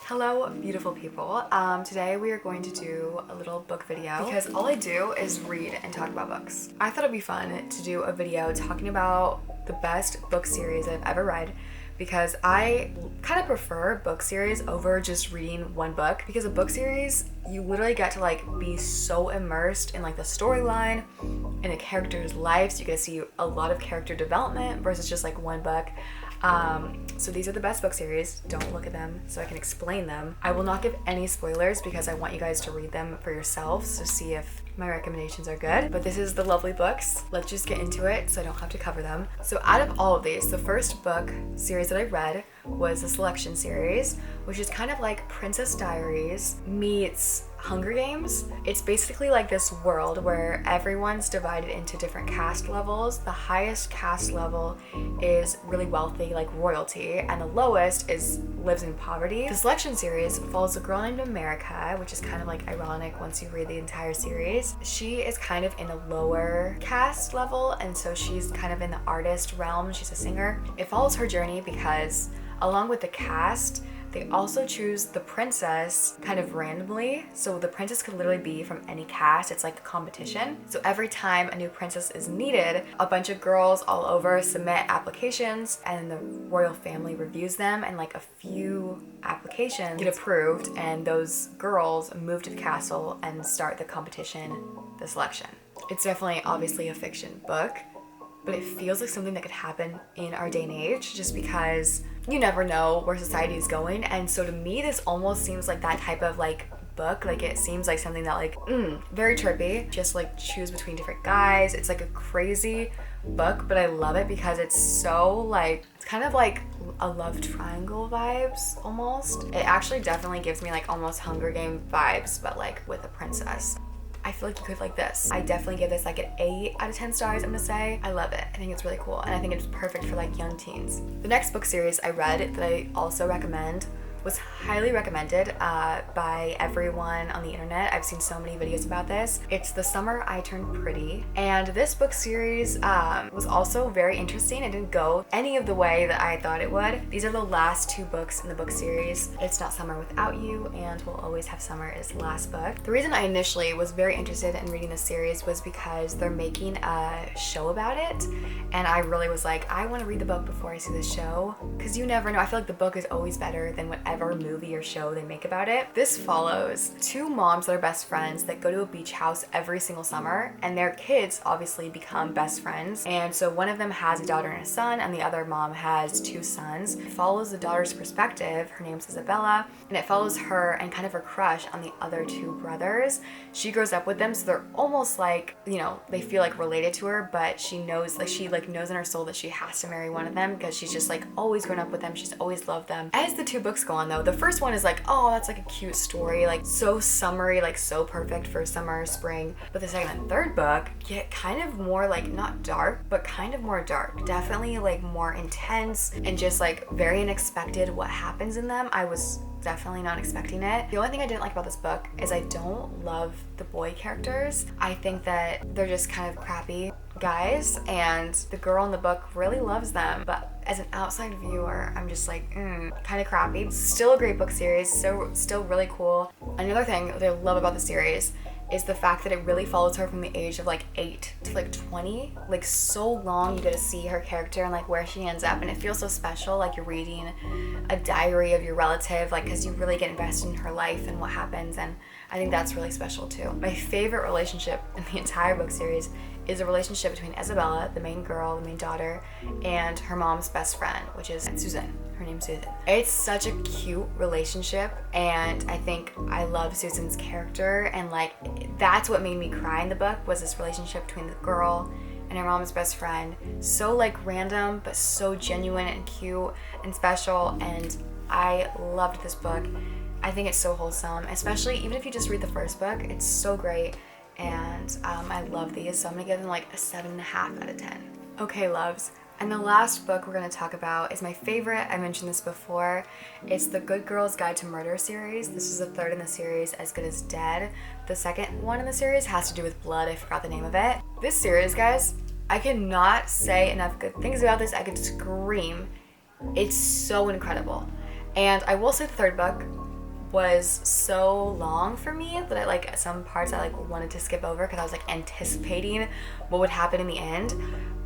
Hello, beautiful people. Today we are going to do a little book video because all I do is read and talk about books. I thought it'd be fun to do a video talking about the best book series I've ever read because I kind of prefer book series over just reading one book, because a book series, you literally get to like be so immersed in like the storyline and the characters' lives. You get to see a lot of character development versus just like one book. So these are the best book series. Don't look at them so I can explain them. I will not give any spoilers because I want you guys to read them for yourselves to see if my recommendations are good. But this is the lovely books. Let's just get into it so I don't have to cover them. So out of all of these, the first book series that I read was the Selection series, which is kind of like Princess Diaries meets Hunger Games. It's basically like this world where everyone's divided into different caste levels. The highest caste level is really wealthy, like royalty, and the lowest lives in poverty. The Selection series follows a girl named America, which is kind of like ironic once you read the entire series. She is kind of in a lower caste level, and so she's kind of in the artist realm. She's a singer. It follows her journey because along with the cast, they also choose the princess kind of randomly. So the princess could literally be from any caste. It's like a competition. So every time a new princess is needed, a bunch of girls all over submit applications and the royal family reviews them, and like a few applications get approved, and those girls move to the castle and start the competition, the selection. It's definitely obviously a fiction book, but it feels like something that could happen in our day and age just because you never know where society is going. And so to me, this almost seems like that type of like book. Like it seems like something that like, very trippy. Just like choose between different guys. It's like a crazy book, but I love it because it's so like, it's kind of like a love triangle vibes almost. It actually definitely gives me like almost Hunger Game vibes, but like with a princess. I feel like you could like this. I definitely give this like an 8 out of 10 stars, I'm gonna say. I love it. I think it's really cool, and I think it's perfect for like young teens. The next book series I read that I also recommend was highly recommended by everyone on the internet. I've seen so many videos about this. It's The Summer I Turned Pretty. And this book series was also very interesting. It didn't go any of the way that I thought it would. These are the last 2 books in the book series. It's Not Summer Without You and We'll Always Have Summer is the last book. The reason I initially was very interested in reading this series was because they're making a show about it. And I really was like, I want to read the book before I see the show, because you never know. I feel like the book is always better than whatever movie or show they make about it. This follows 2 moms that are best friends that go to a beach house every single summer, and their kids obviously become best friends. And so one of them has a daughter and a son, and the other mom has 2 sons. It follows the daughter's perspective. Her name's Isabella, and it follows her and kind of her crush on the other 2 brothers. She grows up with them, so they're almost like, you know, they feel like related to her, but she knows, like she like knows in her soul that she has to marry one of them because she's just like always grown up with them. She's always loved them. As the 2 books go on though, the first one is like, oh, that's like a cute story, like so summery, like so perfect for summer, spring. But the second and third book get kind of more like, not dark, but kind of more dark. Definitely like more intense and just like very unexpected what happens in them. I was definitely not expecting it. The only thing I didn't like about this book is I don't love the boy characters. I think that they're just kind of crappy guys, and the girl in the book really loves them, but as an outside viewer, I'm just like, kind of crappy. Still a great book series, so still really cool. Another thing that I love about the series is the fact that it really follows her from the age of like 8 to like 20. Like so long, you get to see her character and like where she ends up, and it feels so special, like you're reading a diary of your relative, like because you really get invested in her life and what happens, and I think that's really special too. My favorite relationship in the entire book series is a relationship between Isabella, the main girl, the main daughter, and her mom's best friend, which is Susan. Her name's Susan. It's such a cute relationship, and I think I love Susan's character, and like that's what made me cry in the book was this relationship between the girl and her mom's best friend. So like random, but so genuine and cute and special, and I loved this book. I think it's so wholesome, especially even if you just read the first book, it's so great. And I love these, so I'm gonna give them like a 7.5 out of 10. Okay, loves. And the last book we're gonna talk about is my favorite. I mentioned this before. It's the Good Girl's Guide to Murder series. This is the third in the series, As Good as Dead. The second one in the series has to do with blood. I forgot the name of it. This series, guys, I cannot say enough good things about this. I could scream. It's so incredible. And I will say the third book was so long for me that I like some parts I like wanted to skip over because I was like anticipating what would happen in the end.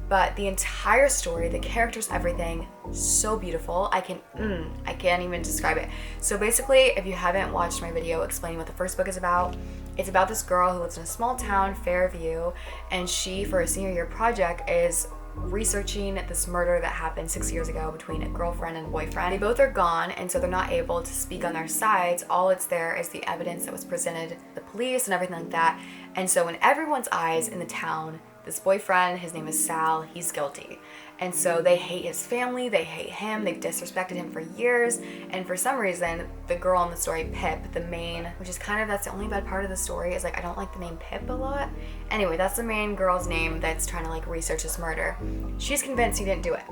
But the entire story, the characters, everything, so beautiful. I can't even describe it. So basically, if you haven't watched my video explaining what the first book is about, it's about this girl who lives in a small town, Fairview, and she, for a senior year project, is researching this murder that happened 6 years ago between a girlfriend and boyfriend. They both are gone, and so they're not able to speak on their sides. All it's there is the evidence that was presented to the police and everything like that. And so in everyone's eyes in the town, this boyfriend, his name is Sal, he's guilty. And so they hate his family, they hate him, they've disrespected him for years. And for some reason, the girl in the story, Pip, the main, which is kind of, that's the only bad part of the story, is like, I don't like the name Pip a lot. Anyway, that's the main girl's name that's trying to like research this murder. She's convinced he didn't do it.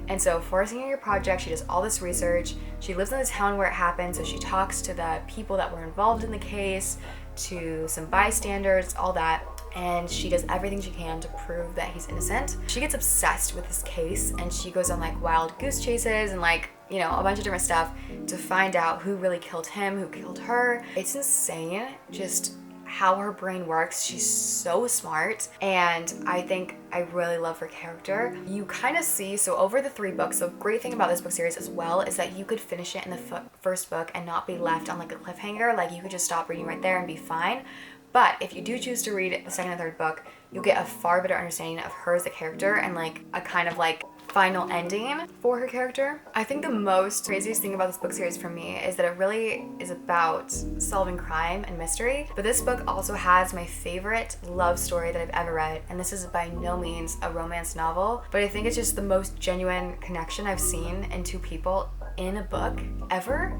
And so for a senior year project, she does all this research. She lives in the town where it happened, so she talks to the people that were involved in the case, to some bystanders, all that. And she does everything she can to prove that he's innocent. She gets obsessed with this case and she goes on like wild goose chases and like, you know, a bunch of different stuff to find out who really killed him, who killed her. It's insane just how her brain works. She's so smart, and I think I really love her character. You kind of see, so over the 3 books, the great thing about this book series as well is that you could finish it in the first book and not be left on like a cliffhanger. Like you could just stop reading right there and be fine. But if you do choose to read the second and third book, you'll get a far better understanding of her as a character and like a kind of like final ending for her character. I think the most craziest thing about this book series for me is that it really is about solving crime and mystery. But this book also has my favorite love story that I've ever read. And this is by no means a romance novel, but I think it's just the most genuine connection I've seen in 2 people in a book ever.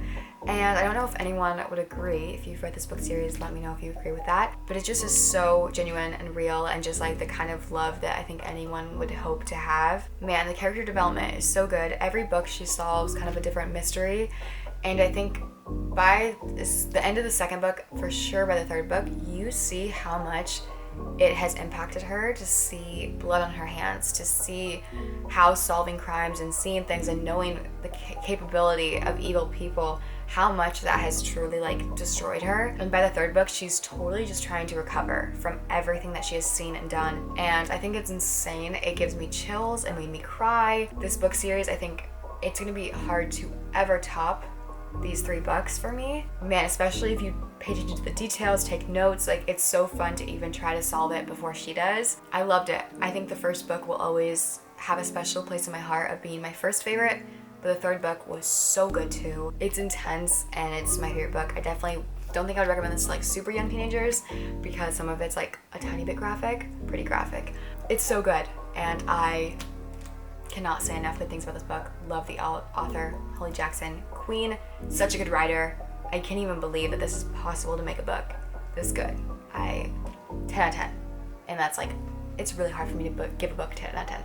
And I don't know if anyone would agree. If you've read this book series, let me know if you agree with that. But it just is so genuine and real and just like the kind of love that I think anyone would hope to have. Man, the character development is so good. Every book she solves kind of a different mystery. And I think by the end of the second book, for sure by the third book, you see how much it has impacted her, to see blood on her hands, to see how solving crimes and seeing things and knowing the capability of evil people, how much that has truly like destroyed her. And by the third book, she's totally just trying to recover from everything that she has seen and done. And I think it's insane. It gives me chills. It made me cry. This book series, I think it's gonna be hard to ever top these 3 books for me. Man, especially if you pay attention to the details, take notes, like it's so fun to even try to solve it before she does. I loved it. I think the first book will always have a special place in my heart of being my first favorite, but the third book was so good too. It's intense and it's my favorite book. I definitely don't think I would recommend this to like super young teenagers because some of it's like a tiny bit graphic, pretty graphic. It's so good, and I cannot say enough good things about this book. Love the author, Holly Jackson, queen, such a good writer. I can't even believe that this is possible to make a book this good. 10 out of 10. And that's like, it's really hard for me to give a book 10 out of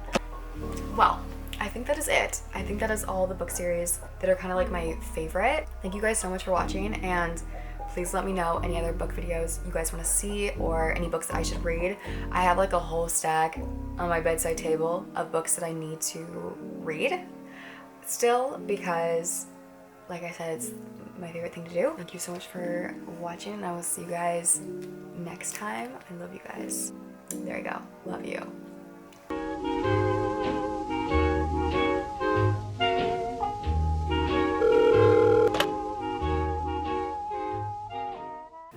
10. Well, I think that is it. I think that is all the book series that are kind of like my favorite. Thank you guys so much for watching, and please let me know any other book videos you guys want to see or any books that I should read. I have like a whole stack on my bedside table of books that I need to read still because, like I said, it's my favorite thing to do. Thank you so much for watching, and I will see you guys next time. I love you guys. There you go. Love you.